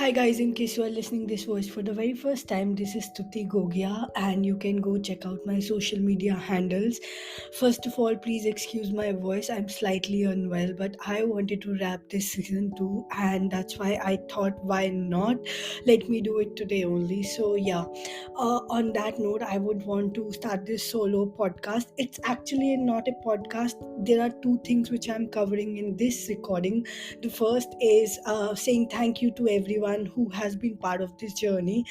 Hi guys, in case you are listening this voice for the very first time, this is Tuti Gogia and you can go check out my social media handles. First of all, please excuse my voice. I'm slightly unwell, but I wanted to wrap this season too, and that's why I thought why not let me do it today only. So yeah, on that note, I would want to start this solo podcast. It's actually not a podcast. There are two things which I'm covering in this recording. The first is saying thank you to everyone who has been part of this journey.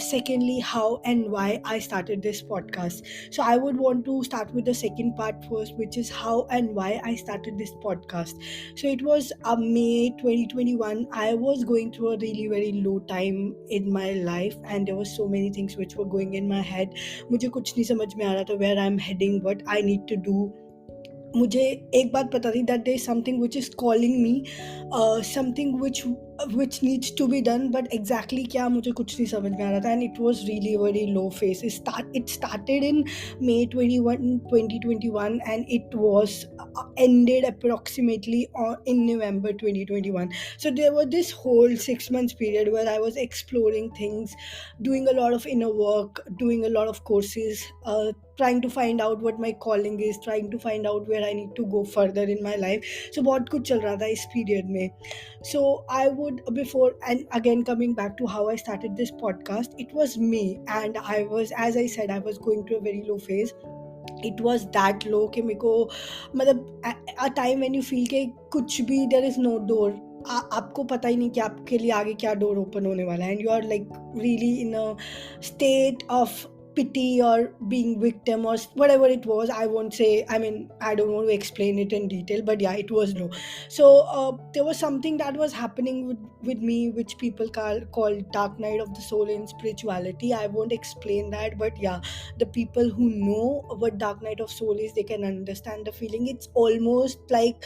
Secondly, how and why I started this podcast. So I would want to start with the second part first, which is how and why I started this podcast. So it was May 2021. I was going through a really very low time in my life, and there were so many things which were going in my head. मुझे कुछ नहीं समझ में आ रहा था where I'm heading, what I need to do. मुझे एक बात पता थी that there is something which is calling me, something which needs to be done, but exactly क्या मुझे कुछ नहीं समझ में आ रहा था, and it was really a very low phase. It started in May 21 2021 and it was ended approximately in November 2021. So there was this whole 6 months period where I was exploring things, doing a lot of inner work, doing a lot of courses, trying to find out what my calling is, trying to find out where I need to go further in my life. So बहुत कुछ चल रहा था इस period में. So I would, before and again coming back to how I started this podcast, it was me, and I was, as I said, I was going through a very low phase. It was that low कि मेरे को मतलब a time when you feel कि कुछ भी there is no door. आपको पता ही नहीं कि आपके लिए आगे क्या डोर ओपन होने वाला है, and you are like really in a state of pity or being victim or whatever it was. I won't say, I mean, I don't want to explain it in detail, but yeah, it was low. So there was something that was happening with me which people call dark night of the soul in spirituality. I won't explain that, but yeah, the people who know what dark night of soul is, they can understand the feeling. It's almost like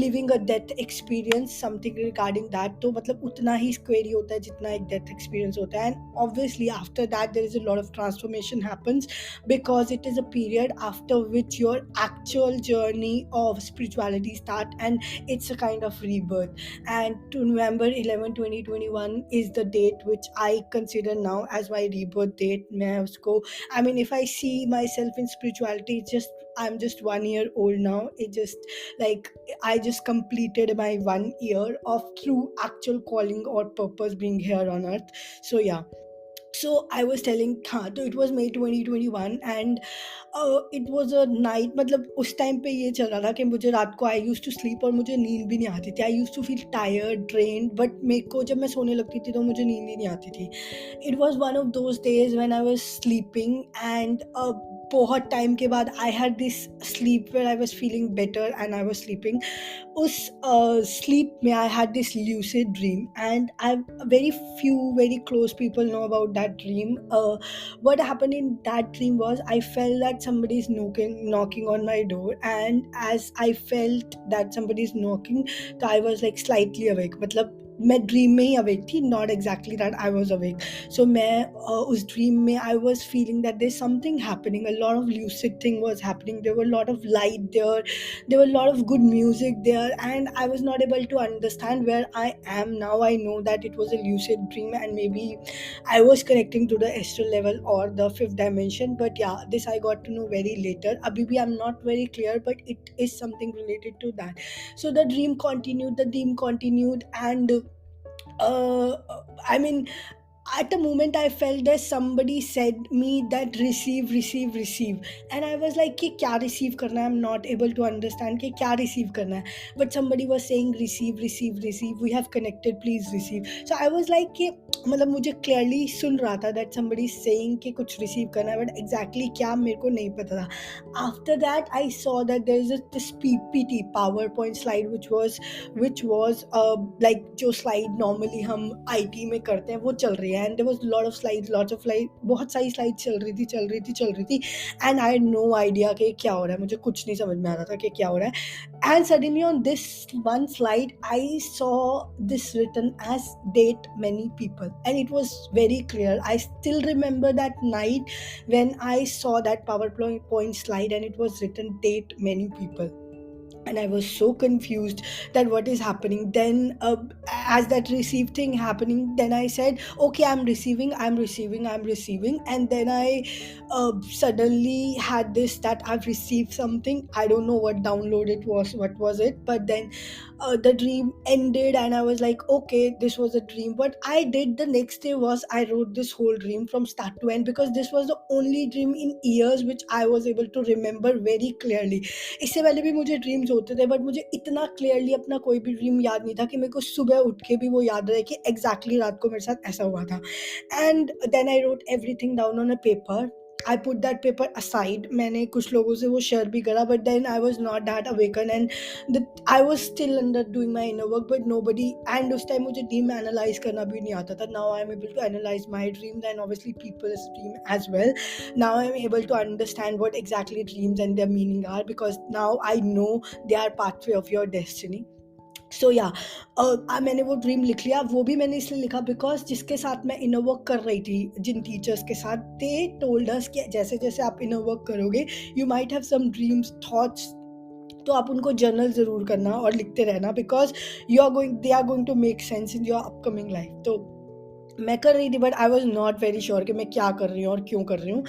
living a death experience, something regarding that. तो मतलब उतना ही scary होता है जितना एक death experience होता है, and obviously after that there is a lot of transformation happens, because it is a period after which your actual journey of spirituality start, and it's a kind of rebirth. And to November 11 2021 is the date which I consider now as my rebirth date. मैं उसको, I mean, if I see myself in spirituality, it's just I'm just 1 year old now. It just like I just completed my 1 year of true actual calling or purpose being here on earth. So yeah. So I was telling, हाँ, तो it was May 2021 and it was a night. मतलब उस time पे ये चल रहा था कि मुझे रात को I used to sleep और मुझे नींद भी नहीं आती थी. I used to feel tired, drained, but मेरे को जब मैं सोने लगती थी तो मुझे नींद ही नहीं आती थी. It was one of those days when I was sleeping and बहुत टाइम के बाद I had this sleep where I was feeling better and I was sleeping. उस sleep में I had this lucid dream, and I very few very close people know about that dream. What happened in that dream was I felt that somebody is knocking on my door, and as I felt that somebody is knocking, so I was like slightly awake. मतलब मैं dream में ही awake थी, not exactly that I was awake. So मैं उस dream में I was feeling that there something happening, a lot of lucid thing was happening, there were lot of light there, there were a lot of good music there, and I was not able to understand where I am now. I know that it was a lucid dream and maybe I was connecting to the astral level or the fifth dimension, but yeah, this I got to know very later. Abhi bhi I'm not very clear, but it is something related to that. So the dream continued, and I mean, at the moment I felt that somebody said me that receive, receive, receive, and I was like कि क्या receive करना है? I'm not able to understand कि क्या receive करना है, but somebody was saying receive, receive, receive, we have connected, please receive. So I was like कि मतलब मुझे clearly सुन रहा था that somebody is saying कि कुछ receive करना है, but exactly क्या मेरे को नहीं पता था. After that I saw that there is this PPT PowerPoint slide which was like जो slide normally हम IT में करते हैं वो चल रही है, and there was lots of slides, बहुत सारी slides चल रही थी, and I had no idea कि क्या हो रहा है, मुझे कुछ नहीं समझ में आ रहा था कि क्या हो रहा है. And suddenly on this one slide I saw this written as date many people, and it was very clear. I still remember that night when I saw that PowerPoint slide and it was written date many people, and I was so confused that what is happening. Then as that receive thing happening, then I said, okay, I'm receiving, and then I suddenly had this that I've received something. I don't know what download it was, what was it, but then the dream ended and I was like, okay, this was a dream. What I did the next day was I wrote this whole dream from start to end, because this was the only dream in years which I was able to remember very clearly. इससे पहले भी मुझे dreams होते थे, but मुझे इतना clearly अपना कोई भी ड्रीम याद नहीं था कि मेरे को सुबह उठ के भी वो याद रहे कि एग्जैक्टली रात को मेरे साथ ऐसा हुआ था. And then I wrote everything down on a paper. I put that paper aside. मैंने कुछ लोगों से वो शेयर भी करा, but then I was not that awaken, and I was still under doing my inner work, but nobody. And उस time मुझे dream analyze करना भी नहीं आता था. Now I am able to analyze my dreams and obviously people's dream as well. Now I am able to understand what exactly dreams and their meaning are, because now I know they are pathway of your destiny. सो या मैंने वो dream लिख लिया. वो भी मैंने इसलिए लिखा बिकॉज जिसके साथ मैं इनर वर्क कर रही थी, जिन टीचर्स के साथ, दे टोल्ड अस कि जैसे जैसे आप इनर वर्क करोगे, you might have some dreams, thoughts, तो आप उनको जर्नल ज़रूर करना और लिखते रहना, because they are going to make sense in your upcoming life. तो मैं कर रही थी, but I was not very sure कि मैं क्या कर रही हूँ और क्यों कर रही हूँ.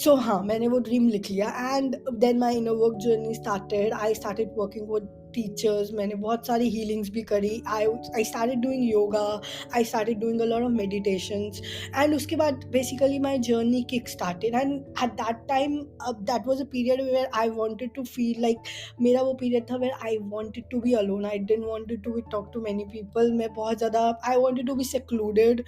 सो हाँ, मैंने वो ड्रीम लिख लिया. And then my inner work journey started. I started working with teachers. मैंने बहुत सारी हीलिंग्स भी करी. I started doing yoga, I started doing a lot of meditations. And उसके बाद basically my journey kick started. And at that time, that was a period where I wanted to feel like, मेरा वो period था where I wanted to be alone. I didn't wanted to talk to many people. मैं बहुत ज़्यादा, I wanted to be secluded,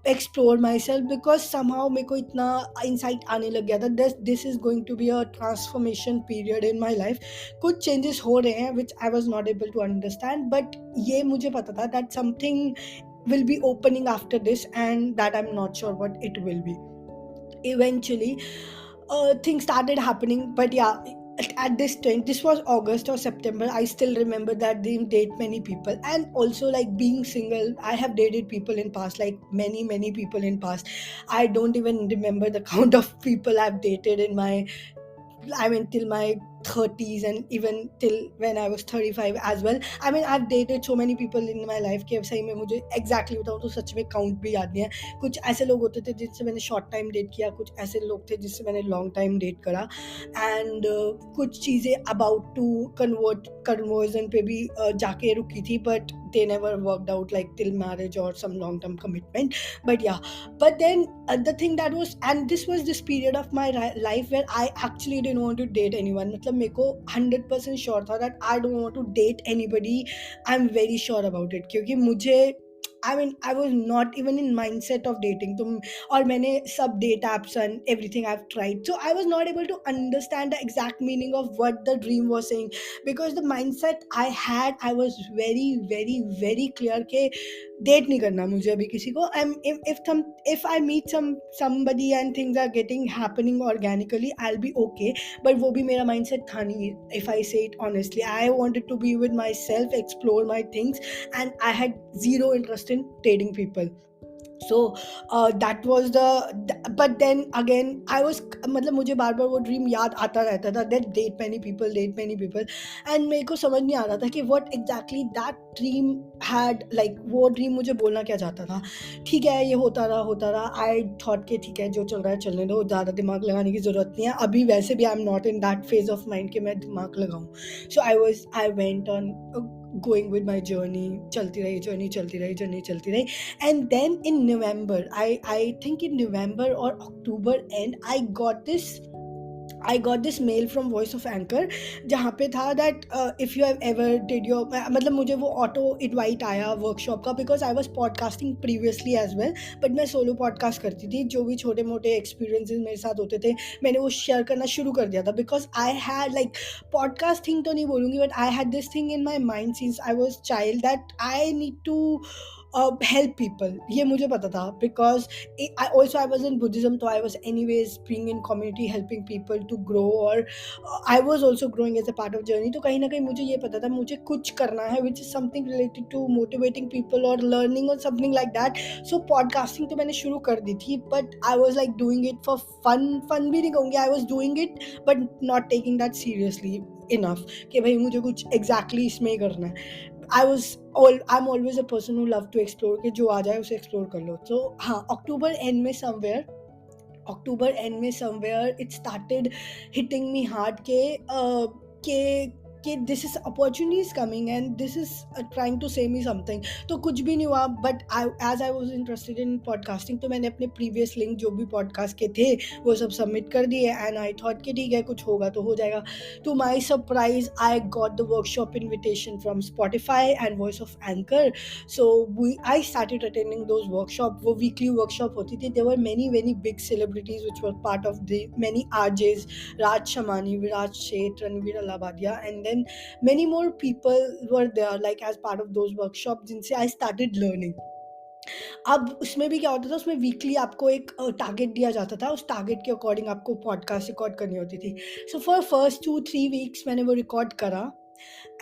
explore myself, because somehow मेरे को इतना insight आने लग गया था this is going to be a transformation period in my life. कुछ चेंजेस हो रहे हैं which I was not able to understand, but ये मुझे पता था that something will be opening after this, and that I'm not sure what it will be. Eventually things started happening, but yeah, at this time, this was August or September, I still remember that didn't date many people. And also, like, being single, I have dated people in past, like many people in past. I don't even remember the count of people I've dated in my, I mean, till my 30s, and even till when I was 35 as well. I mean, I've dated so many people in my life कि अब सही में मुझे exactly बताऊँ तो सच में count भी याद नहीं है. कुछ ऐसे लोग होते थे जिनसे मैंने short time date किया, कुछ ऐसे लोग थे जिससे मैंने long time date करा, and कुछ चीज़ें about to conversion पे भी जाके रुकी थी, but they never worked out, like till marriage or some long term commitment. But yeah, but then the thing that was, and this was this period of my life where I actually didn't want to date anyone. मतलब मेरे को 100% sure था that I don't want to date anybody. I'm very sure about it, क्योंकि मुझे, I mean, I was not even in mindset of dating. तुम, और मैंने सब date apps and everything I've tried, so I was not able to understand the exact meaning of what the dream was saying, because the mindset I had, I was very clear कि date नहीं करना मुझे अभी किसी को. If I meet somebody and things are getting happening organically, I'll be okay. But वो भी मेरा mindset था नहीं. If I say it honestly, I wanted to be with myself, explore my things, and I had zero interest in dating people. So that was but then again I was, मतलब मुझे बार बार वो dream याद आता रहता था, that date many people, and मेरे को समझ नहीं आ रहा था कि what exactly that dream had, like वो ड्रीम मुझे बोलना क्या चाहता था. ठीक है, ये होता रहा. I thought कि ठीक है, जो चल रहा है चलने दो, ज़्यादा दिमाग लगाने की ज़रूरत नहीं है अभी. वैसे भी I am not in that phase of mind कि मैं दिमाग लगाऊँ. So I went on going with my journey. चलती रही. And then in November, I think in November or October end, I got this mail from Voice of Anchor, जहाँ पे था that if you have ever did your, मतलब मुझे वो auto invite आया workshop का, because I was podcasting previously as well, but मैं solo podcast करती थी. जो भी छोटे मोटे experiences मेरे साथ होते थे, मैंने वो share करना शुरू कर दिया था, because I had, like, podcast thing तो नहीं बोलूँगी, but I had this thing in my mind since I was child that I need to help people. ये मुझे पता था, because I was in Buddhism, so I was anyways being in community, helping people to grow, or I was also growing as a part of journey. तो कहीं ना कहीं मुझे ये पता था मुझे कुछ करना है which is something related to motivating people or learning or something like that. So podcasting तो मैंने शुरू कर दी थी, but I was like doing it for fun भी नहीं कहूँगी, I was doing it but not taking that seriously enough कि भाई मुझे कुछ exactly इसमें ही करना है. I'm always a person who love to explore, कि जो आ जाए उसे explore कर लो. So हाँ, अक्टूबर एंड में somewhere it started hitting me hard के this is opportunities coming and this is trying to say me something. तो कुछ भी नहीं हुआ, but as I was interested in podcasting, तो मैंने अपने प्रीवियस लिंक जो भी पॉडकास्ट के थे वो सब सबमिट कर दिए एंड आई थॉट कि ठीक है, कुछ होगा तो हो जाएगा. To my surprise I got the workshop invitation from Spotify and voice of Anchor. So I started attending those workshops. वो weekly workshop होती थी. There were many big celebrities which were part of the many RJs, Raj Shamani, Viraj Sheth, Ranveer Alabadia, and then many more people were there like as part of those workshops जिनसे I started learning. अब उसमें भी क्या होता था, उसमें weekly आपको एक टारगेट दिया जाता था, उस टारगेट के अकॉर्डिंग आपको पॉडकास्ट रिकॉर्ड करनी होती थी. सो फॉर फर्स्ट 2-3 वीक्स मैंने वो रिकॉर्ड करा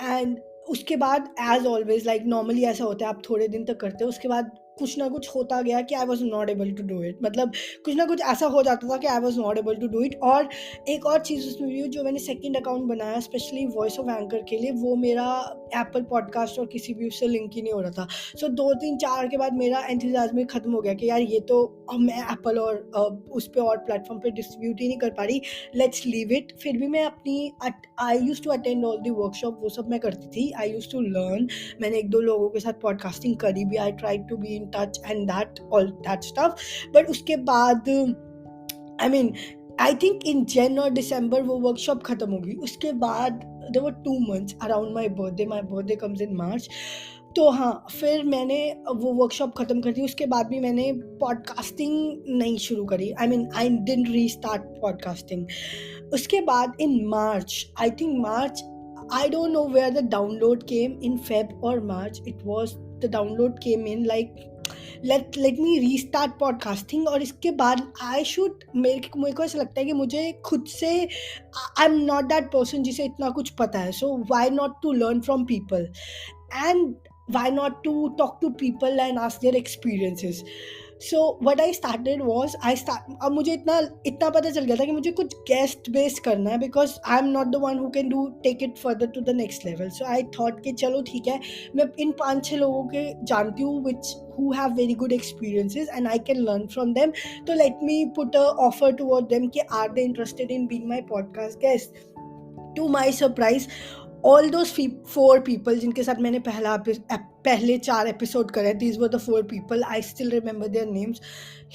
एंड उसके बाद एज ऑलवेज लाइक नॉर्मली ऐसा होता है, आप थोड़े दिन तक करते हो, उसके बाद कुछ ना कुछ होता गया कि I was not able to do it. मतलब कुछ ना कुछ ऐसा हो जाता था कि I was not able to do it. और एक और चीज़ उसमें भी, जो मैंने सेकंड अकाउंट बनाया स्पेशली वॉइस ऑफ एंकर के लिए, वो मेरा एप्पल पॉडकास्ट और किसी भी उससे लिंक ही नहीं हो रहा था. सो 2-3-4 के बाद मेरा एंथुसियाज्म खत्म हो गया कि यार ये तो अब मैं एप्पल और उस पर और प्लेटफॉर्म पे डिस्ट्रीब्यूट ही नहीं कर पा रही, लेट्स लीव इट. फिर भी मैं अपनी I use to attend all the workshop, वो सब मैं करती थी. I use to learn. मैंने 1-2 लोगों के साथ पॉडकास्टिंग करी भी. I try to be in touch and that all that stuff. But उसके बाद आई मीन आई थिंक इन जन और दिसंबर वो वर्कशॉप खत्म होगी. उसके बाद there were 2 months around my birthday comes in March. तो हाँ, फिर मैंने वो वर्कशॉप ख़त्म कर दी. उसके बाद भी मैंने पॉडकास्टिंग नहीं शुरू करी. I mean I didn't restart podcasting. उसके बाद in March, I think March, I don't know where the download came in Feb or March. The download came in like let me restart podcasting. और इसके बाद मेरे को ऐसा लगता है कि मुझे खुद से I'm not that person जिसे इतना कुछ पता है. So why not to learn from people and why not to talk to people and ask their experiences. So what I started was अब मुझे इतना पता चल गया था कि मुझे कुछ गेस्ट बेस्ड करना है, because I am not the one who can take it further to the next level. So I thought कि चलो ठीक है, मैं इन 5-6 लोगों के जानती हूँ which who have very good experiences and I can learn from them. So let me put a offer toward them कि are they interested in being my podcast guest. To my surprise, all those 4 people जिनके साथ मैंने पहले 4 episode करे, these were the 4 people. I still remember their names.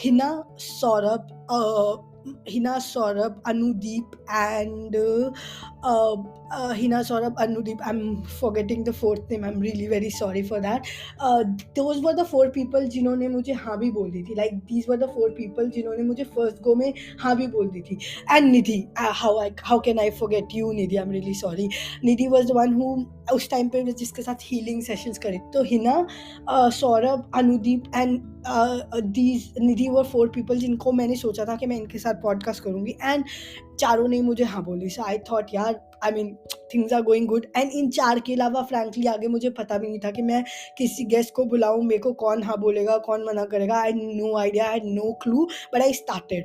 Hina, Saurabh, Anudeep, and Anudeep. I'm forgetting the 4th name. I'm really very sorry for that. Those were the 4 people जिन्होंने मुझे हाँ भी बोल दी थी. Like these were the 4 people जिन्होंने मुझे first go में हाँ भी बोल दी थी. And Nidhi, how can I forget you, Nidhi? I'm really sorry. Nidhi was the one who उस टाइम पे जिसके साथ हीलिंग सेशंस करे. तो Hina, Saurabh, Anudeep and Nidhi were 4 people जिनको मैंने सोचा था कि मैं इनके साथ पॉडकास्ट करूँगी, एंड चारों ने मुझे हाँ बोली. सो आई थॉट यार, I mean things are going good. And in 4 के अलावा फ्रैंकली आगे मुझे पता भी नहीं था कि मैं किसी गेस्ट को बुलाऊँ, मेरे को कौन हाँ बोलेगा, कौन मना करेगा. I no idea, I had no clue, but I started.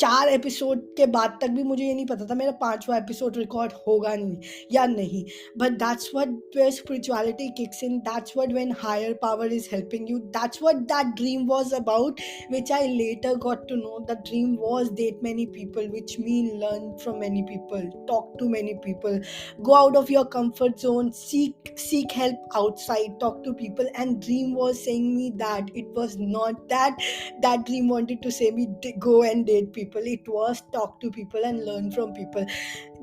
4 episode के बाद तक भी मुझे ये नहीं पता था मेरा 5वां एपिसोड रिकॉर्ड होगा नहीं या नहीं. But that's what where spirituality kicks in. That's what when higher power is helping you. That's what that dream was about, which I later got to know. The dream was date many people, which mean learn from many people, talk to many people, go out of your comfort zone, seek help outside, talk to people. And dream was saying me that it was not that dream wanted to say me go and date people. It was talk to people and learn from people.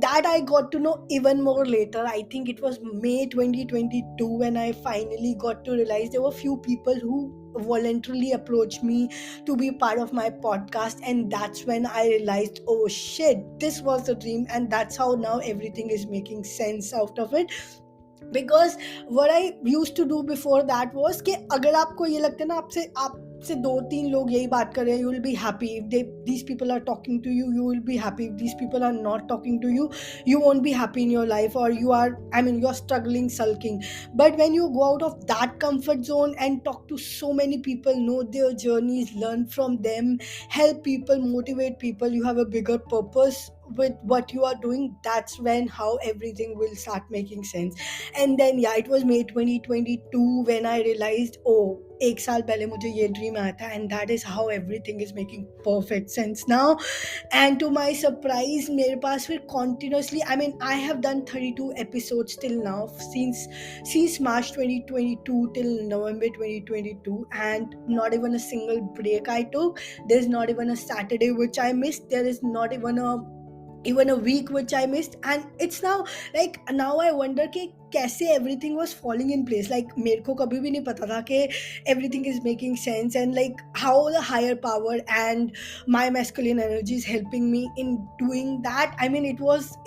That I got to know even more later. I think it was May 2022 when I finally got to realize there were few people who voluntarily approached me to be part of my podcast, and that's when I realized, oh shit, this was the dream. And that's how now everything is making sense out of it. Because what I used to do before that was कि अगर आपको ये लगता है ना, आपसे 2-3 लोग यही बात कर रहे हैं, you will be happy. If these people are talking to you, you will be happy. If these people are not talking to you, you won't be happy in your life, or you are struggling, sulking. But when you go out of that comfort zone and talk to so many people, know their journeys, learn from them, help people, motivate people, you have a bigger purpose. with what you are doing, that's when how everything will start making sense. And then yeah, it was May 2022 when I realized, oh, एक साल पहले मुझे ये dream आया था, and that is how everything is making perfect sense now. And to my surprise, मेरे पास फिर continuously, I mean, I have done 32 episodes till now, since March 2022 till November 2022, and not even a single break I took. There's not even a Saturday which I missed. There is not even a week which I missed. And it's now like, now I wonder कि कैसे everything was falling in place. Like मेरे को कभी भी नहीं पता था कि everything is making sense, and like how the higher power and my masculine energy is helping me in doing that. I mean, it was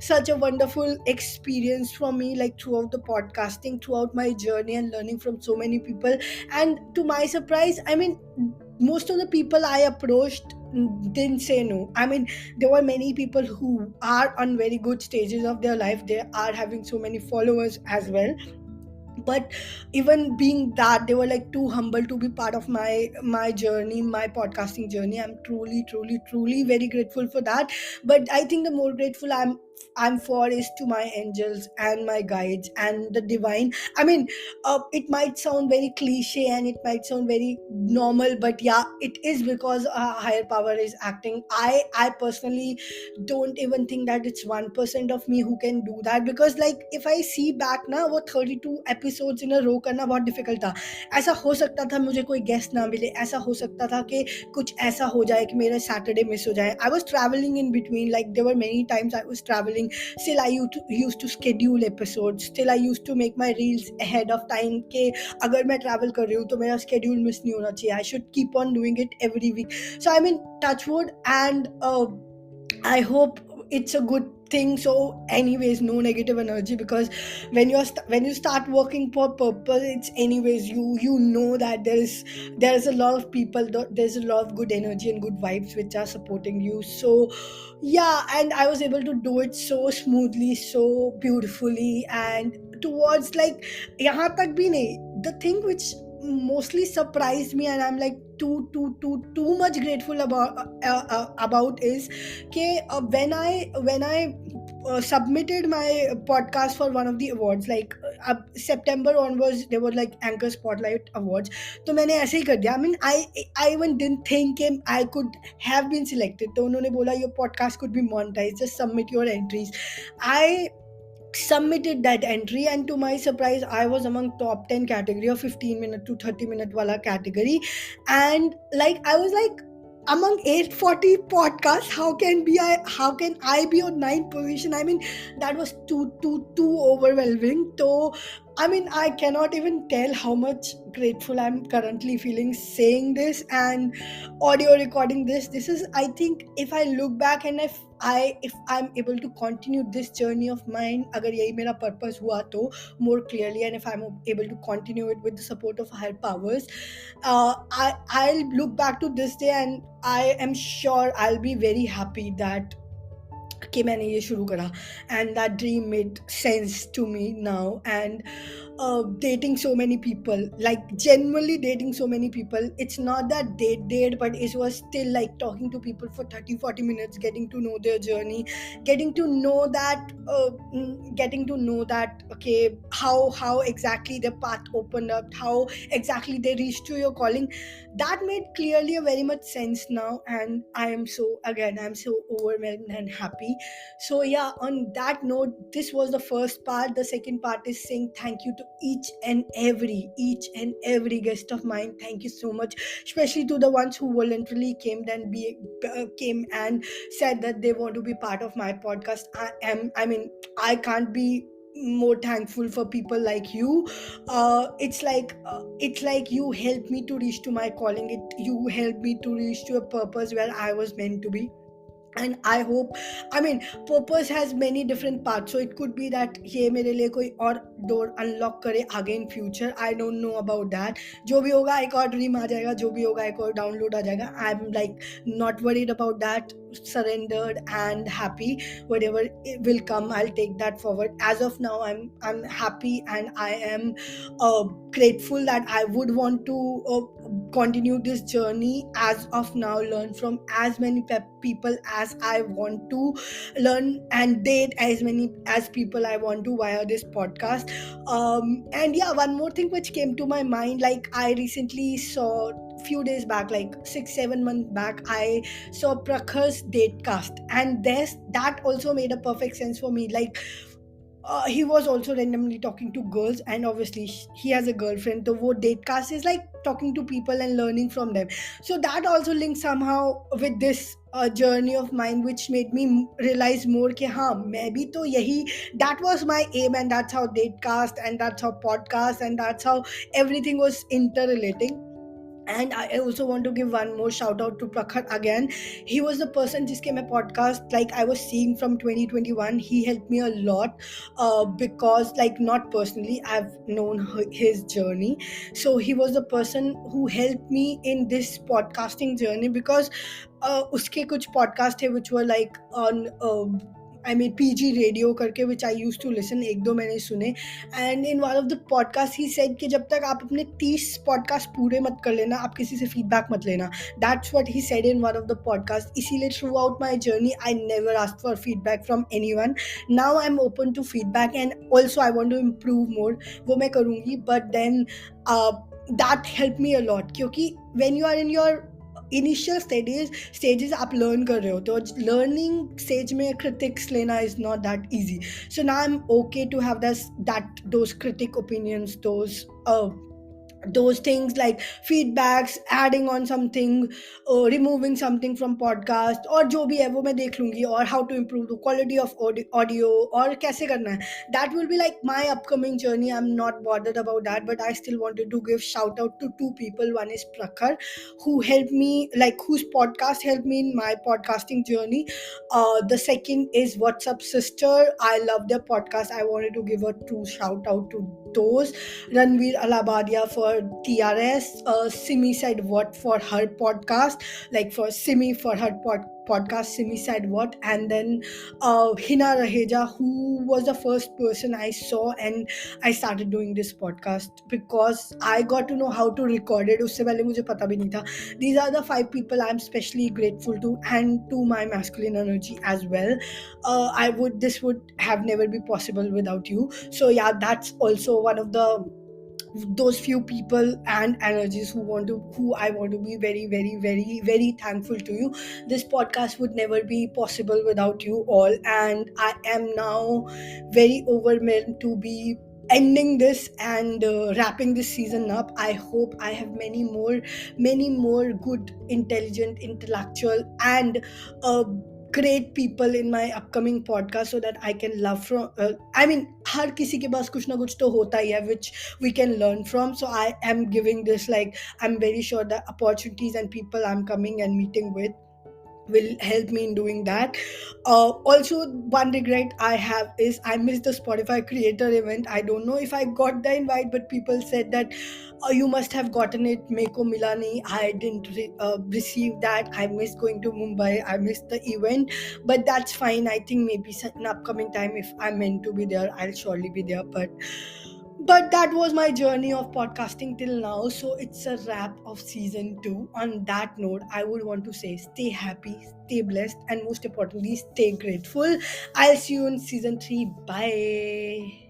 such a wonderful experience for me, like throughout the podcasting, throughout my journey, and learning from so many people. And to my surprise, I mean, most of the people I approached didn't say no. I mean, there were many people who are on very good stages of their life. They are having so many followers as well, but even being that, they were like too humble to be part of my journey, my podcasting journey. I'm truly very grateful for that. But I think the more grateful I'm for is to my angels and my guides and the divine. I mean, it might sound very cliche and it might sound very normal, but yeah, it is because a higher power is acting. I personally don't even think that it's 1% of me who can do that, because like if I see back ना, वो 32 episodes in a row करना बहुत difficult था. ऐसा हो सकता था मुझे कोई guest ना मिले, ऐसा हो सकता था कि कुछ ऐसा हो जाए कि मेरा Saturday miss हो जाए. I was traveling in between, like there were many times I was traveling. Still I used to schedule episodes. Still I used to make my reels ahead of time कि अगर मैं travel कर रही हूँ तो मेरा schedule miss नहीं होना चाहिए. I should keep on doing it every week. So I mean, touch wood, and I hope it's a good thing. So anyways, no negative energy, because when you start working for purpose, it's anyways, you know that there's a lot of people, there's a lot of good energy and good vibes which are supporting you. So yeah, and I was able to do it so smoothly, so beautifully, and towards like यहाँ तक भी नहीं, the thing which mostly surprised me, and I'm like too much grateful about is when I submitted my podcast for one of the awards, like September onwards there were like Anchor Spotlight Awards. तो मैंने ऐसे ही कर दिया. I mean, I even didn't think I could have been selected. तो उन्होंने बोला your podcast could be monetized, just submit your entries. I submitted that entry, and to my surprise I was among top 10 category of 15 minute to 30 minute wala category. And like I was like, among 840 podcasts, how can I be on ninth position? I mean, that was too overwhelming. So I mean, I cannot even tell how much grateful I'm currently feeling saying this and audio recording this. This is, I think, if I look back, and if I'm able to continue this journey of mine, अगर यही मेरा purpose हुआ तो more clearly, and if I'm able to continue it with the support of higher powers, I'll look back to this day, and I am sure I'll be very happy that कि मैंने ये शुरू करा, and that dream made sense to me now. And dating so many people, like genuinely dating so many people, it's not that date, but it was still like talking to people for 30-40 minutes, getting to know their journey, getting to know that okay, how exactly their path opened up, how exactly they reached to your calling. That made clearly a very much sense now, and I'm so overwhelmed and happy. So yeah, on that note, this was the first part. The second part is saying thank you to each and every guest of mine. Thank you so much, especially to the ones who voluntarily came and said that they want to be part of my podcast. I mean, I can't be more thankful for people like you. It's like you helped me to reach to my calling. You helped me to reach to a purpose where I was meant to be. And I hope, I mean, purpose has many different parts, so it could be that ये मेरे लिए कोई और door unlock करे आगे in future. I don't know about that. जो भी होगा एक और dream आ जाएगा, जो भी होगा एक और download आ जाएगा. I'm like not worried about that. surrendered and happy. Whatever it will come, I'll take that forward. As of now, I'm happy, and I am grateful that I would want to continue this journey. As of now, learn from as many people as I want to learn, and date as many as people I want to via this podcast. And yeah, one more thing which came to my mind, like I recently saw few days back, like 6 7 months back, I saw Prakhar's date cast, and this that also made a perfect sense for me. Like he was also randomly talking to girls, and obviously he has a girlfriend, so wo date cast is like talking to people and learning from them. So that also linked somehow with this journey of mine, which made me realize more कि हाँ मैं भी तो यही, that was my aim, and that's how date cast, and that's how podcast, and that's how everything was interrelating. And I also want to give one more shout out to Prakhar again. He was the person जिसके मैं podcast like I was seeing from 2021. He helped me a lot because like not personally, I've known his journey. So he was the person who helped me in this podcasting journey, because उसके कुछ podcast थे which were like on I mean PG radio करके, which I used to listen, एक दो मैंने सुने. And in one of the podcast he said कि जब तक आप अपने 30 पॉडकास्ट पूरे मत कर लेना, आप किसी से फीडबैक मत लेना. That's what he said in one of the podcast. इसीलिए throughout my journey I never ask for feedback from anyone. Now I am open to feedback, and also I want to improve more. वो मैं करूँगी, but then that help me a lot, क्योंकि when you are in your initial stages आप learn कर रहे हो, तो learning stage में क्रिटिक्स लेना is not that easy. So now I'm okay to have those critic opinions, those things like feedbacks, adding on something, removing something from podcast, और जो भी है वो मैं देख लूँगी, और how to improve the quality of audio, और कैसे करना है. That will be like my upcoming journey. I'm not bothered about that, but I still wanted to give shout out to two people. One is Prakhar, who helped me, like whose podcast helped me in my podcasting journey. The second is What's Up Sister. I love their podcast. I wanted to give a true shout out to those. Ranveer Alabadia for TRS, Simi said what for her podcast, like for Simi for her podcast, Simi said what, and then Hina Raheja, who was the first person I saw, and I started doing this podcast because I got to know how to record it. उससे पहले मुझे पता भी नहीं था. These are the 5 people I'm especially grateful to, and to my masculine energy as well. This would have never be possible without you. So yeah, that's also one of those few people and energies who I want to be very very very very thankful to you. This podcast would never be possible without you all, and I am now very overwhelmed to be ending this and wrapping this season up. I hope I have many more good, intelligent, intellectual, and great people in my upcoming podcast, so that I can love from I mean हर किसी के पास कुछ ना कुछ तो होता ही है which we can learn from. So I am giving this, like I'm very sure the opportunities and people I'm coming and meeting with will help me in doing that. Also, one regret I have is I missed the Spotify creator event. I don't know if I got the invite, but people said that you must have gotten it. Meko mila nahi. I didn't receive that. I missed going to Mumbai. I missed the event, but that's fine. I think maybe an upcoming time, if I'm meant to be there, I'll surely be there. But that was my journey of podcasting till now. So it's a wrap of season 2. On that note, I would want to say stay happy, stay blessed, and most importantly, stay grateful. I'll see you in season 3. Bye.